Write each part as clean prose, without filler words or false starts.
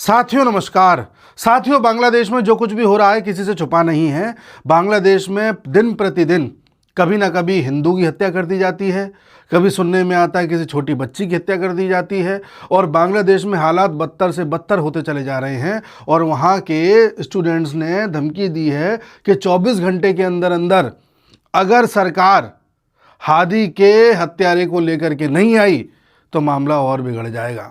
साथियों नमस्कार। साथियों, बांग्लादेश में जो कुछ भी हो रहा है किसी से छुपा नहीं है। बांग्लादेश में दिन प्रतिदिन कभी ना कभी हिंदू की हत्या कर दी जाती है, कभी सुनने में आता है किसी छोटी बच्ची की हत्या कर दी जाती है और बांग्लादेश में हालात बदतर से बदतर होते चले जा रहे हैं। और वहाँ के स्टूडेंट्स ने धमकी दी है कि 24 घंटे के अंदर अंदर अगर सरकार हादी के हत्यारे को लेकर के नहीं आई तो मामला और बिगड़ जाएगा।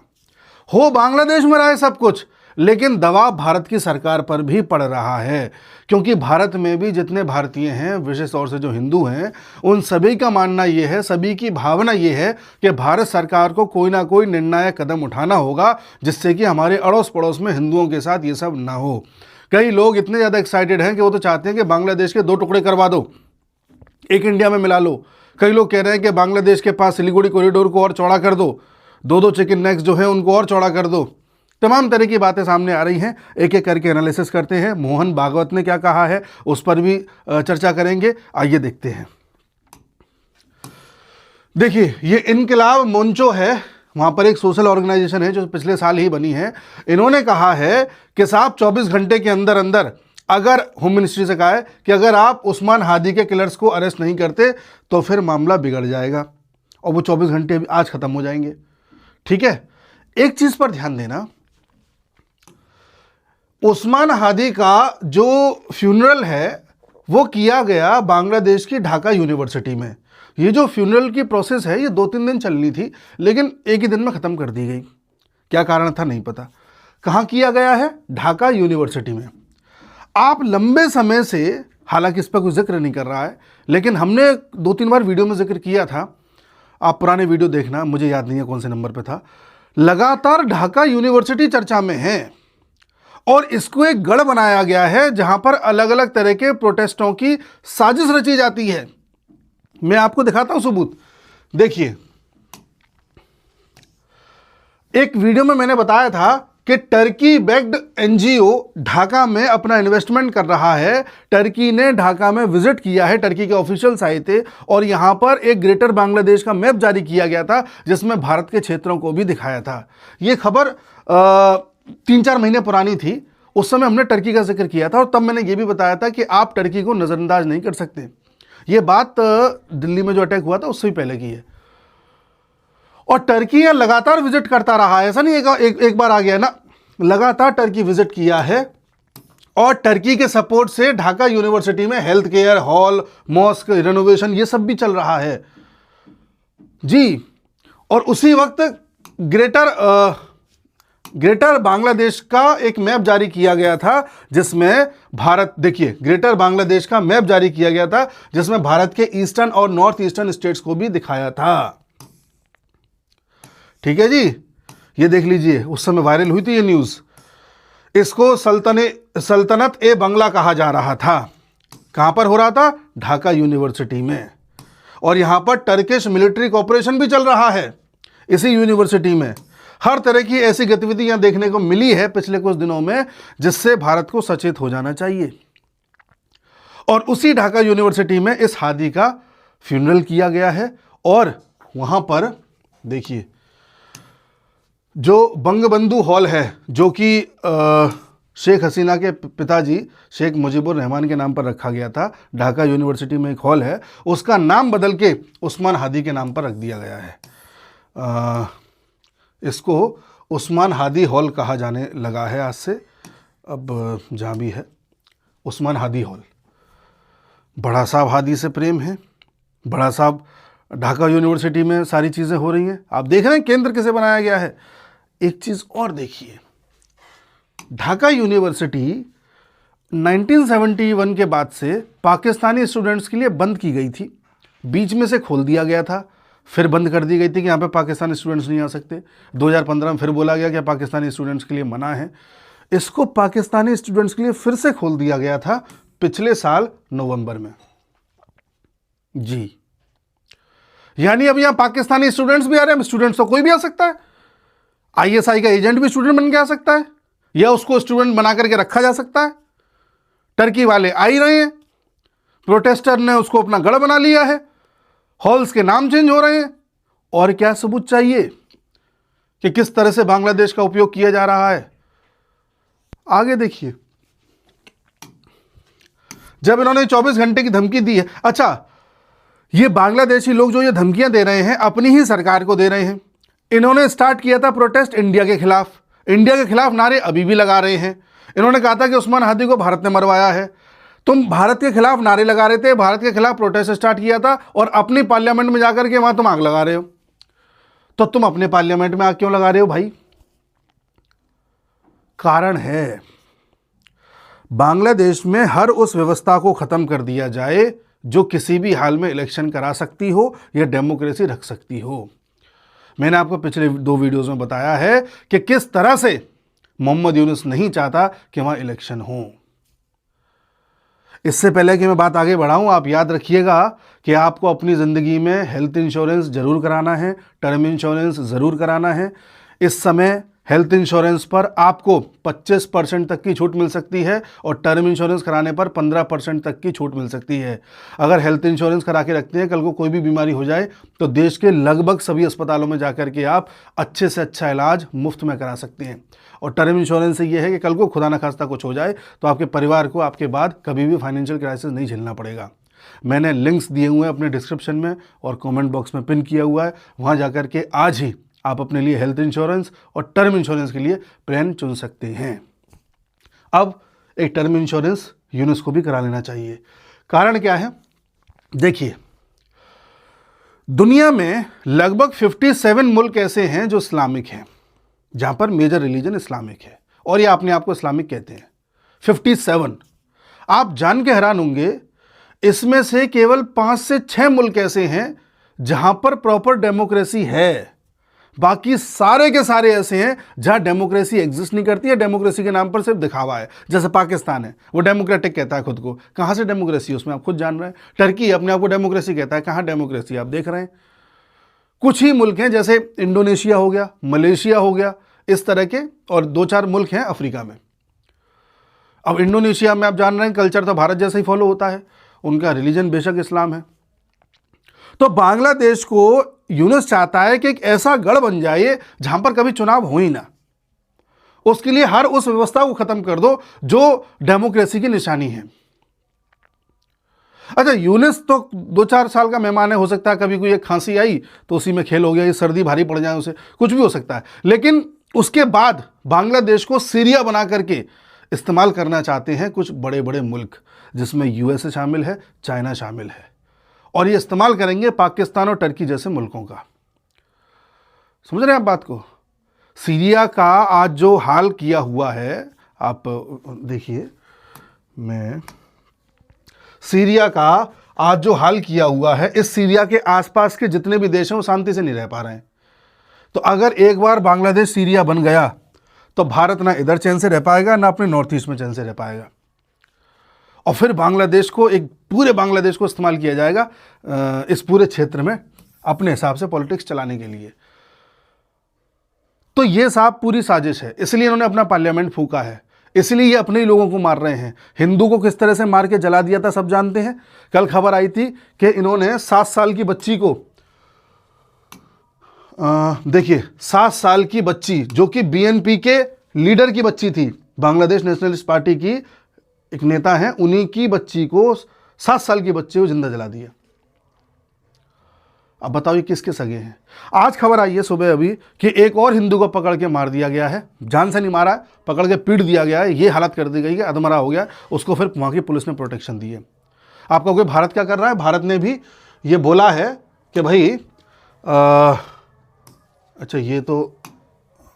हो बांग्लादेश में रहा है सब कुछ, लेकिन दबाव भारत की सरकार पर भी पड़ रहा है, क्योंकि भारत में भी जितने भारतीय हैं, विशेष तौर से जो हिंदू हैं, उन सभी का मानना ये है, सभी की भावना ये है कि भारत सरकार को कोई ना कोई निर्णायक कदम उठाना होगा जिससे कि हमारे अड़ोस पड़ोस में हिंदुओं के साथ ये सब ना हो। कई लोग इतने ज़्यादा एक्साइटेड हैं कि वो तो चाहते हैं कि बांग्लादेश के 2 टुकड़े करवा दो, एक इंडिया में मिला लो। कई लोग कह रहे हैं कि बांग्लादेश के पास सिलीगुड़ी कॉरिडोर को और चौड़ा कर दो, 2-2 चिकन नेक्स जो हैं उनको और चौड़ा कर दो। तमाम तरह की बातें सामने आ रही हैं, एक एक करके एनालिसिस करते हैं। मोहन भागवत ने क्या कहा है उस पर भी चर्चा करेंगे। आइए देखते हैं। देखिए, ये इनकलाब मोंचो है, वहाँ पर एक सोशल ऑर्गेनाइजेशन है जो पिछले साल ही बनी है। इन्होंने कहा है कि साहब 24 घंटे के अंदर अंदर, अगर होम मिनिस्ट्री से कहा है कि अगर आप उस्मान हादी के किलर्स को अरेस्ट नहीं करते तो फिर मामला बिगड़ जाएगा और वो 24 घंटे आज ख़त्म हो जाएंगे। ठीक है, एक चीज़ पर ध्यान देना, उस्मान हादी का जो फ्यूनरल है वो किया गया बांग्लादेश की ढाका यूनिवर्सिटी में। ये जो फ्यूनरल की प्रोसेस है ये 2-3 दिन चलनी थी, लेकिन एक ही दिन में ख़त्म कर दी गई। क्या कारण था नहीं पता। कहाँ किया गया है? ढाका यूनिवर्सिटी में। आप लंबे समय से, हालांकि इस पर कोई जिक्र नहीं कर रहा है, लेकिन हमने 2-3 बार वीडियो में जिक्र किया था, आप पुराने वीडियो देखना, मुझे याद नहीं है कौन से नंबर पे था। लगातार ढाका यूनिवर्सिटी चर्चा में है और इसको एक गढ़ बनाया गया है जहां पर अलग अलग तरह के प्रोटेस्टों की साजिश रची जाती है। मैं आपको दिखाता हूं सबूत। देखिए, एक वीडियो में मैंने बताया था कि टर्की बैक्ड एनजीओ ढाका में अपना इन्वेस्टमेंट कर रहा है। टर्की ने ढाका में विजिट किया है, टर्की के ऑफिशियल्स आए थे और यहां पर एक ग्रेटर बांग्लादेश का मैप जारी किया गया था जिसमें भारत के क्षेत्रों को भी दिखाया था। यह खबर 3-4 महीने पुरानी थी। उस समय हमने टर्की का जिक्र किया था और तब मैंने यह भी बताया था कि आप टर्की को नज़रअंदाज नहीं कर सकते। यह बात दिल्ली में जो अटैक हुआ था उससे भी पहले की है और टर्की यहां लगातार विजिट करता रहा है। ऐसा नहीं एक बार आ गया ना, लगातार टर्की विजिट किया है और टर्की के सपोर्ट से ढाका यूनिवर्सिटी में health care, hall, mosque renovation ये सब भी चल रहा है जी। और उसी वक्त ग्रेटर बांग्लादेश का एक मैप जारी किया गया था जिसमें भारत, देखिए, ग्रेटर बांग्लादेश का मैप जारी किया गया था जिसमें भारत के ईस्टर्न और नॉर्थ ईस्टर्न स्टेट्स को भी दिखाया था। ठीक है जी, ये देख लीजिए, उस समय वायरल हुई थी ये न्यूज़। इसको सल्तनत ए बंगला कहा जा रहा था। कहाँ पर हो रहा था? ढाका यूनिवर्सिटी में। और यहाँ पर टर्किश मिलिट्री कॉपरेशन भी चल रहा है इसी यूनिवर्सिटी में। हर तरह की ऐसी गतिविधियाँ देखने को मिली है पिछले कुछ दिनों में जिससे भारत को सचेत हो जाना चाहिए। और उसी ढाका यूनिवर्सिटी में इस हादी का फ्यूनरल किया गया है और वहाँ पर देखिए, जो बंगबंधु हॉल है जो कि शेख हसीना के पिताजी शेख मुजीबुर रहमान के नाम पर रखा गया था, ढाका यूनिवर्सिटी में एक हॉल है, उसका नाम बदल के उस्मान हादी के नाम पर रख दिया गया है। इसको उस्मान हादी हॉल कहा जाने लगा है आज से। अब जहाँ भी है उस्मान हादी हॉल। बड़ा साहब हादी से प्रेम है, बड़ा साहब ढाका यूनिवर्सिटी में सारी चीज़ें हो रही हैं। आप देख रहे हैं केंद्र कैसे बनाया गया है। एक चीज़ और देखिए, ढाका यूनिवर्सिटी 1971 के बाद से पाकिस्तानी स्टूडेंट्स के लिए बंद की गई थी। बीच में से खोल दिया गया था, फिर बंद कर दी गई थी कि यहाँ पे पाकिस्तानी स्टूडेंट्स नहीं आ सकते। 2015 में फिर बोला गया कि पाकिस्तानी स्टूडेंट्स के लिए मना है। इसको पाकिस्तानी स्टूडेंट्स के लिए फिर से खोल दिया गया था पिछले साल नवंबर में जी। यानी अब यहाँ पाकिस्तानी स्टूडेंट्स भी आ रहे हैं। स्टूडेंट्स तो कोई भी आ सकता है, आईएसआई का एजेंट भी स्टूडेंट बन के आ सकता है या उसको स्टूडेंट बना करके रखा जा सकता है। टर्की वाले आ ही रहे हैं, प्रोटेस्टर ने उसको अपना गढ़ बना लिया है, हॉल्स के नाम चेंज हो रहे हैं। और क्या सबूत चाहिए कि किस तरह से बांग्लादेश का उपयोग किया जा रहा है? आगे देखिए, जब इन्होंने 24 घंटे की धमकी दी है, अच्छा ये बांग्लादेशी लोग जो ये धमकियां दे रहे हैं अपनी ही सरकार को दे रहे हैं। इन्होंने स्टार्ट किया था प्रोटेस्ट इंडिया के खिलाफ, इंडिया के खिलाफ नारे अभी भी लगा रहे हैं। इन्होंने कहा था कि उस्मान हादी को भारत ने मरवाया है। तुम भारत के खिलाफ नारे लगा रहे थे, भारत के खिलाफ प्रोटेस्ट स्टार्ट किया था, और अपनी पार्लियामेंट में जाकर के वहां तुम आग लगा रहे हो। तो तुम अपने पार्लियामेंट में आग क्यों लगा रहे हो भाई? कारण है, बांग्लादेश में हर उस व्यवस्था को खत्म कर दिया जाए जो किसी भी हाल में इलेक्शन करा सकती हो या डेमोक्रेसी रख सकती हो। मैंने आपको पिछले 2 वीडियोस में बताया है कि किस तरह से मोहम्मद यूनुस नहीं चाहता कि वहां इलेक्शन हो। इससे पहले कि मैं बात आगे बढ़ाऊं, आप याद रखिएगा कि आपको अपनी ज़िंदगी में हेल्थ इंश्योरेंस ज़रूर कराना है, टर्म इंश्योरेंस ज़रूर कराना है। इस समय हेल्थ इंश्योरेंस पर आपको 25% तक की छूट मिल सकती है और टर्म इंश्योरेंस कराने पर 15% तक की छूट मिल सकती है। अगर हेल्थ इंश्योरेंस करा के रखते हैं, कल को कोई भी बीमारी हो जाए तो देश के लगभग सभी अस्पतालों में जाकर के आप अच्छे से अच्छा इलाज मुफ्त में करा सकते हैं। और टर्म इंश्योरेंस से ये है कि कल को खुदा न खास्ता कुछ हो जाए तो आपके परिवार को आपके बाद कभी भी फाइनेंशियल क्राइसिस नहीं झेलना पड़ेगा। मैंने लिंक्स दिए हुए हैं अपने डिस्क्रिप्शन में और कमेंट बॉक्स में पिन किया हुआ है, वहाँ जाकर के आज ही आप अपने लिए हेल्थ इंश्योरेंस और टर्म इंश्योरेंस के लिए प्लान चुन सकते हैं। अब एक टर्म इंश्योरेंस यूनुस को भी करा लेना चाहिए। कारण क्या है? देखिए, दुनिया में लगभग 57 मुल्क ऐसे हैं जो इस्लामिक हैं, जहां पर मेजर रिलीजन इस्लामिक है, और ये अपने आप को इस्लामिक कहते हैं। 57। आप जान के हैरान होंगे, इसमें से केवल 5 से 6 मुल्क ऐसे हैं जहां पर प्रॉपर डेमोक्रेसी है। बाकी सारे के सारे ऐसे हैं जहां डेमोक्रेसी एग्जिस्ट नहीं करती है, डेमोक्रेसी के नाम पर सिर्फ दिखावा है। जैसे पाकिस्तान है, वो डेमोक्रेटिक कहता है खुद को, कहां से डेमोक्रेसी उसमें आप खुद जान रहे हैं। टर्की अपने आप को डेमोक्रेसी कहता है, कहां डेमोक्रेसी आप देख रहे हैं। कुछ ही मुल्क हैं जैसे इंडोनेशिया हो गया, मलेशिया हो गया, इस तरह के, और 2-4 मुल्क हैं अफ्रीका में। अब इंडोनेशिया में आप जान रहे हैं कल्चर तो भारत जैसा ही फॉलो होता है, उनका रिलीजन बेशक इस्लाम है। तो बांग्लादेश को यूनुस चाहता है कि एक ऐसा गढ़ बन जाए जहां पर कभी चुनाव हो ही ना। उसके लिए हर उस व्यवस्था को खत्म कर दो जो डेमोक्रेसी की निशानी है। अच्छा, यूनुस तो 2-4 साल का मेहमान है, हो सकता है कभी कोई एक खांसी आई तो उसी में खेल हो गया, ये सर्दी भारी पड़ जाए, उसे कुछ भी हो सकता है। लेकिन उसके बाद बांग्लादेश को सीरिया बना करके इस्तेमाल करना चाहते हैं कुछ बड़े बड़े मुल्क, जिसमें यूएसए शामिल है, चाइना शामिल है, और ये इस्तेमाल करेंगे पाकिस्तान और टर्की जैसे मुल्कों का। समझ रहे हैं आप बात को? सीरिया का आज जो हाल किया हुआ है, आप देखिए, मैं सीरिया का आज जो हाल किया हुआ है, इस सीरिया के आसपास के जितने भी देश हैं वो शांति से नहीं रह पा रहे हैं। तो अगर एक बार बांग्लादेश सीरिया बन गया तो भारत ना इधर चैन से रह पाएगा, ना अपने नॉर्थ ईस्ट में चैन से रह पाएगा, और फिर बांग्लादेश को, एक पूरे बांग्लादेश को इस्तेमाल किया जाएगा इस पूरे क्षेत्र में अपने हिसाब से पॉलिटिक्स चलाने के लिए। तो ये साहब पूरी साजिश है, इसलिए इन्होंने अपना पार्लियामेंट फूका है, इसलिए ये अपने ही लोगों को मार रहे हैं। हिंदू को किस तरह से मार के जला दिया था सब जानते हैं। कल खबर आई थी कि इन्होंने 7 साल की बच्ची को, देखिए 7 साल की बच्ची जो कि बीएनपी के लीडर की बच्ची थी, बांग्लादेश नेशनलिस्ट पार्टी की एक नेता हैं, उन्हीं की बच्ची को, 7 साल की बच्ची को जिंदा जला दिया। अब बताओ ये किसके सगे हैं? आज खबर आई है सुबह अभी कि एक और हिंदू को पकड़ के मार दिया गया है, जान से नहीं मारा है, पकड़ के पीट दिया गया है, ये हालत कर दी गई है, अधमरा हो गया, उसको फिर वहाँ की पुलिस ने प्रोटेक्शन दी है। आप कहोगे भारत क्या कर रहा है? भारत ने भी ये बोला है कि भाई अच्छा, ये तो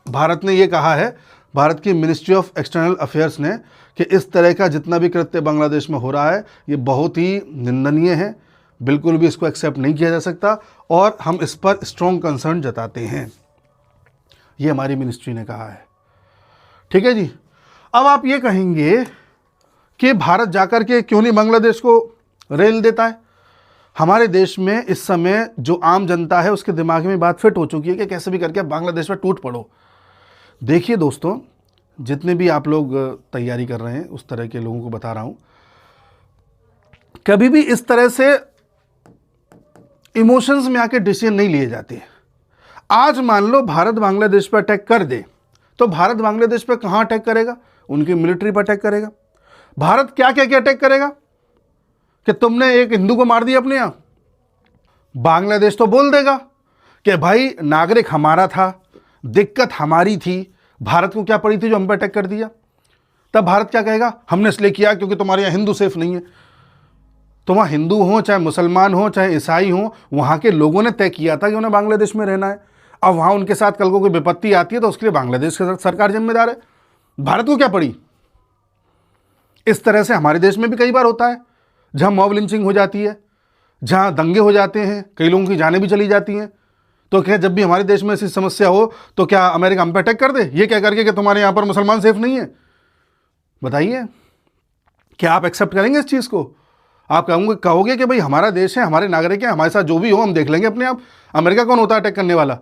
भारत ने ये कहा है, भारत की मिनिस्ट्री ऑफ एक्सटर्नल अफेयर्स ने, कि इस तरह का जितना भी कृत्य बांग्लादेश में हो रहा है ये बहुत ही निंदनीय है, बिल्कुल भी इसको एक्सेप्ट नहीं किया जा सकता, और हम इस पर स्ट्रॉन्ग कंसर्न जताते हैं, ये हमारी मिनिस्ट्री ने कहा है। ठीक है जी। अब आप ये कहेंगे कि भारत जाकर के क्यों नहीं बांग्लादेश को रेल देता है? हमारे देश में इस समय जो आम जनता है उसके दिमाग में बात फिट हो चुकी है कि कैसे भी करके बांग्लादेश पर टूट पड़ो। देखिए दोस्तों, जितने भी आप लोग तैयारी कर रहे हैं उस तरह के लोगों को बता रहा हूं, कभी भी इस तरह से इमोशंस में आके डिसीजन नहीं लिए जाते। आज मान लो भारत बांग्लादेश पर अटैक कर दे तो भारत बांग्लादेश पे कहाँ अटैक करेगा? उनकी मिलिट्री पर अटैक करेगा। भारत क्या क्या क्या अटैक करेगा कि तुमने एक हिंदू को मार दिया अपने यहां। बांग्लादेश तो बोल देगा कि भाई नागरिक हमारा था, दिक्कत हमारी थी, भारत को क्या पड़ी थी जो हम पे अटैक कर दिया। तब भारत क्या कहेगा? हमने इसलिए किया क्योंकि तुम्हारे यहाँ हिंदू सेफ नहीं है। तो वहाँ हिंदू हो, चाहे मुसलमान हो, चाहे ईसाई हो, वहाँ के लोगों ने तय किया था कि उन्हें बांग्लादेश में रहना है। अब वहाँ उनके साथ कल को कोई विपत्ति आती है तो उसके लिए बांग्लादेश की सरकार जिम्मेदार है, भारत को क्या पड़ी। इस तरह से हमारे देश में भी कई बार होता है जहाँ मॉब लिंचिंग हो जाती है, जहाँ दंगे हो जाते हैं, कई लोगों की जानें भी चली जाती हैं। तो क्या जब भी हमारे देश में ऐसी समस्या हो तो क्या अमेरिका हम पे अटैक कर दे, ये क्या करके कि तुम्हारे यहाँ पर मुसलमान सेफ नहीं है? बताइए, क्या आप एक्सेप्ट करेंगे इस चीज़ को? आप कहोगे कि भाई हमारा देश है, हमारे नागरिक हैं, हमारे साथ जो भी हो हम देख लेंगे अपने आप। अमेरिका कौन होता है अटैक करने वाला?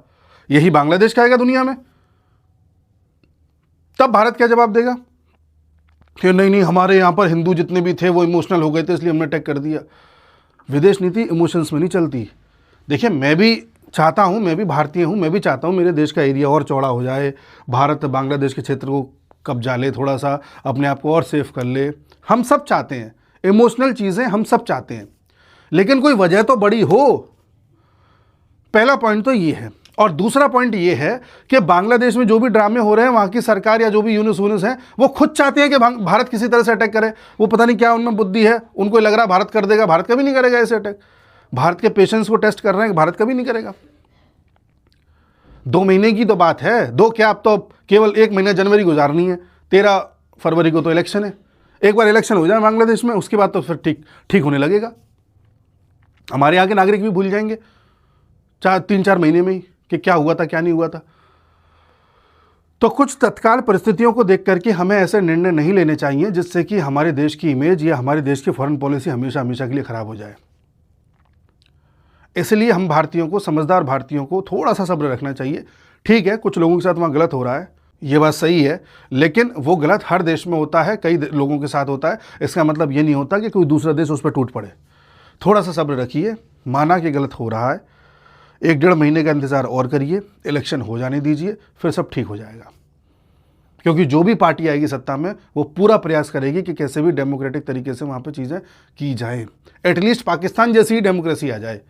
यही बांग्लादेश कहेगा दुनिया में। तब भारत क्या जवाब देगा कि नहीं नहीं, हमारे यहाँ पर हिंदू जितने भी थे वो इमोशनल हो गए थे इसलिए हमने अटैक कर दिया। विदेश नीति इमोशंस में नहीं चलती। देखिए, मैं भी चाहता हूँ, मैं भी भारतीय हूँ, मैं भी चाहता हूँ मेरे देश का एरिया और चौड़ा हो जाए, भारत बांग्लादेश के क्षेत्र को कब्जा ले, थोड़ा सा अपने आप को और सेफ कर ले। हम सब चाहते हैं, इमोशनल चीज़ें हम सब चाहते हैं, लेकिन कोई वजह तो बड़ी हो। पहला पॉइंट तो ये है। और दूसरा पॉइंट ये है कि बांग्लादेश में जो भी ड्रामे हो रहे हैं, वहाँ की सरकार या जो भी यूनिस हैं वो खुद चाहते हैं कि भारत किसी तरह से अटैक करे। वो पता नहीं क्या उनमें बुद्धि है, उनको लग रहा भारत कर देगा। भारत कभी नहीं करेगा ऐसे अटैक। भारत के पेशेंस को टेस्ट कर रहे हैं कि भारत कभी नहीं करेगा। 2 महीने की तो बात है, दो क्या, अब तो केवल 1 महीना जनवरी गुजारनी है। 13 फरवरी को तो इलेक्शन है। एक बार इलेक्शन हो जाए बांग्लादेश में, उसके बाद तो फिर ठीक होने लगेगा। हमारे यहाँ के नागरिक भी भूल जाएंगे 3-4 महीने में ही कि क्या हुआ था क्या नहीं हुआ था। तो कुछ तत्काल परिस्थितियों को देख करके हमें ऐसे निर्णय नहीं लेने चाहिए जिससे कि हमारे देश की इमेज या हमारे देश की फॉरेन पॉलिसी हमेशा हमेशा के लिए खराब हो जाए। इसलिए हम भारतीयों को, समझदार भारतीयों को थोड़ा सा सब्र रखना चाहिए। ठीक है, कुछ लोगों के साथ वहाँ गलत हो रहा है, ये बात सही है, लेकिन वो गलत हर देश में होता है, कई लोगों के साथ होता है। इसका मतलब ये नहीं होता कि कोई दूसरा देश उस पर टूट पड़े। थोड़ा सा सब्र रखिए, माना कि गलत हो रहा है, 1-1.5 महीने का इंतज़ार और करिए, इलेक्शन हो जाने दीजिए, फिर सब ठीक हो जाएगा। क्योंकि जो भी पार्टी आएगी सत्ता में वो पूरा प्रयास करेगी कि कैसे भी डेमोक्रेटिक तरीके से वहाँ पर चीज़ें की जाए। एटलीस्ट पाकिस्तान जैसी ही डेमोक्रेसी आ जाए,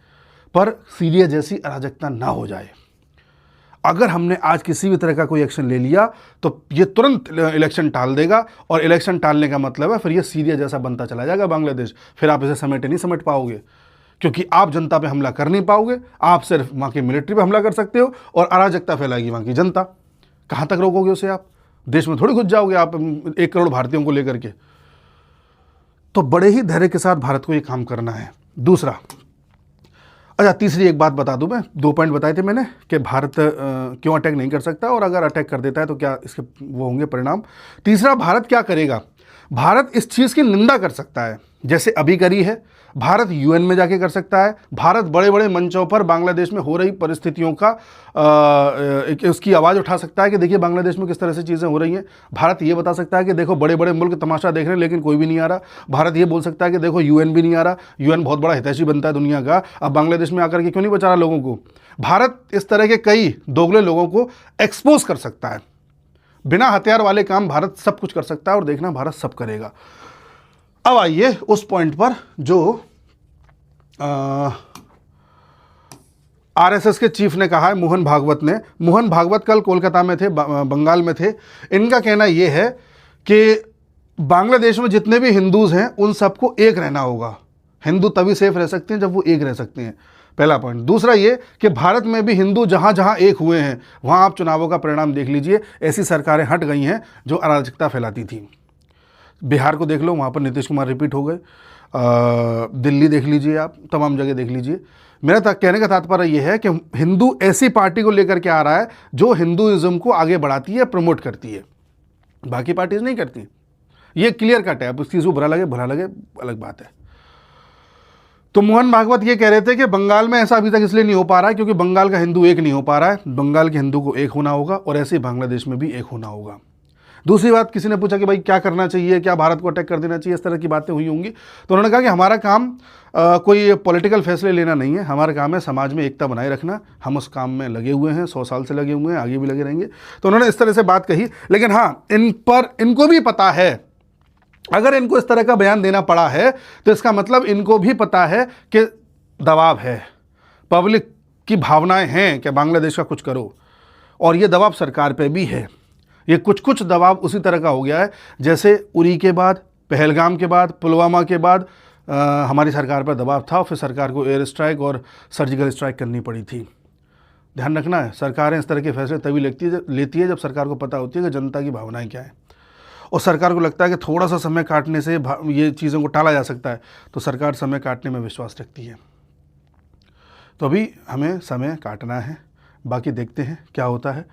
पर सीरिया जैसी अराजकता ना हो जाए। अगर हमने आज किसी भी तरह का कोई एक्शन ले लिया तो ये तुरंत इलेक्शन टाल देगा, और इलेक्शन टालने का मतलब है फिर ये सीरिया जैसा बनता चला जाएगा बांग्लादेश। फिर आप इसे नहीं समेट पाओगे, क्योंकि आप जनता पे हमला कर नहीं पाओगे। आप सिर्फ वहाँ की मिलिट्री पे हमला कर सकते हो और अराजकता फैलाएगी वहाँ की जनता। कहाँ तक रोकोगे उसे? आप देश में थोड़ी घुस जाओगे आप 1 करोड़ भारतीयों को लेकर के। तो बड़े ही धैर्य के साथ भारत को ये काम करना है। दूसरा, अच्छा, तीसरी एक बात बता दूं मैं, 2 पॉइंट बताए थे मैंने कि भारत क्यों अटैक नहीं कर सकता और अगर अटैक कर देता है तो क्या इसके वो होंगे परिणाम। तीसरा, भारत क्या करेगा? भारत इस चीज़ की निंदा कर सकता है, जैसे अभी करी है। भारत यूएन में जाके कर सकता है। भारत बड़े बड़े मंचों पर बांग्लादेश में हो रही परिस्थितियों का उसकी आवाज़ उठा सकता है कि देखिए बांग्लादेश में किस तरह से चीज़ें हो रही हैं। भारत ये बता सकता है कि देखो बड़े बड़े मुल्क तमाशा देख रहे हैं लेकिन कोई भी नहीं आ रहा। भारत ये बोल सकता है कि देखो यूएन भी नहीं आ रहा, यूएन बहुत बड़ा हितैषी बनता है दुनिया का, अब बांग्लादेश में आकर के क्यों नहीं बचा रहा लोगों को। भारत इस तरह के कई दोगले लोगों को एक्सपोज कर सकता है। बिना हथियार वाले काम भारत सब कुछ कर सकता है और देखना भारत सब करेगा। अब आइए उस पॉइंट पर जो आरएसएस के चीफ ने कहा है, मोहन भागवत ने। मोहन भागवत कल कोलकाता में थे, बंगाल में थे। इनका कहना यह है कि बांग्लादेश में जितने भी हिंदूज हैं उन सबको एक रहना होगा। हिंदू तभी सेफ रह सकते हैं जब वो एक रह सकते हैं, पहला पॉइंट। दूसरा ये कि भारत में भी हिंदू जहाँ जहाँ एक हुए हैं वहाँ आप चुनावों का परिणाम देख लीजिए, ऐसी सरकारें हट गई हैं जो अराजकता फैलाती थी। बिहार को देख लो, वहाँ पर नीतीश कुमार रिपीट हो गए। दिल्ली देख लीजिए, आप तमाम जगह देख लीजिए। मेरा कहने का तात्पर्य यह है कि हिंदू ऐसी पार्टी को लेकर के आ रहा है जो हिंदुइज्म को आगे बढ़ाती है, प्रमोट करती है, बाकी पार्टीज नहीं करती। ये क्लियर कट है। अब उस चीज़ को बुरा लगे अलग बात है। तो मोहन भागवत ये कह रहे थे कि बंगाल में ऐसा अभी तक इसलिए नहीं हो पा रहा है क्योंकि बंगाल का हिंदू एक नहीं हो पा रहा है। बंगाल के हिंदू को एक होना होगा और ऐसे ही बांग्लादेश में भी एक होना होगा। दूसरी बात, किसी ने पूछा कि भाई क्या करना चाहिए, क्या भारत को अटैक कर देना चाहिए, इस तरह की बातें हुई होंगी। तो उन्होंने कहा कि हमारा काम कोई पॉलिटिकल फैसले लेना नहीं है, हमारा काम है समाज में एकता बनाए रखना। हम उस काम में लगे हुए हैं, 100 साल से लगे हुए हैं, आगे भी लगे रहेंगे। तो उन्होंने इस तरह से बात कही। लेकिन हाँ, इनको भी पता है, अगर इनको इस तरह का बयान देना पड़ा है तो इसका मतलब इनको भी पता है कि दबाव है, पब्लिक की भावनाएं हैं कि बांग्लादेश का कुछ करो, और ये दबाव सरकार पे भी है। ये कुछ दबाव उसी तरह का हो गया है जैसे उरी के बाद, पहलगाम के बाद, पुलवामा के बाद हमारी सरकार पर दबाव था, फिर सरकार को एयर स्ट्राइक और सर्जिकल स्ट्राइक करनी पड़ी थी। ध्यान रखना है, सरकारें इस तरह के फैसले तभी लेती है जब सरकार को पता होती है कि जनता की भावनाएं क्या है, और सरकार को लगता है कि थोड़ा सा समय काटने से ये चीज़ों को टाला जा सकता है, तो सरकार समय काटने में विश्वास रखती है। तो अभी हमें समय काटना है, बाकी देखते हैं क्या होता है।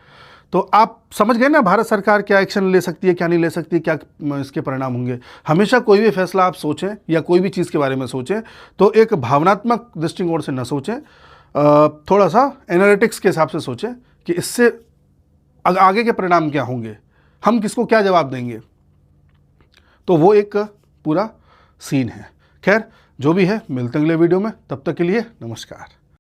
तो आप समझ गए ना भारत सरकार क्या एक्शन ले सकती है, क्या नहीं ले सकती, क्या इसके परिणाम होंगे। हमेशा कोई भी फैसला आप सोचें या कोई भी चीज़ के बारे में सोचें तो एक भावनात्मक दृष्टिकोण से न सोचें, थोड़ा सा एनालिटिक्स के हिसाब से सोचें कि इससे आगे के परिणाम क्या होंगे, हम किसको क्या जवाब देंगे। तो वो एक पूरा सीन है। खैर, जो भी है, मिलते हैं अगले वीडियो में, तब तक के लिए नमस्कार।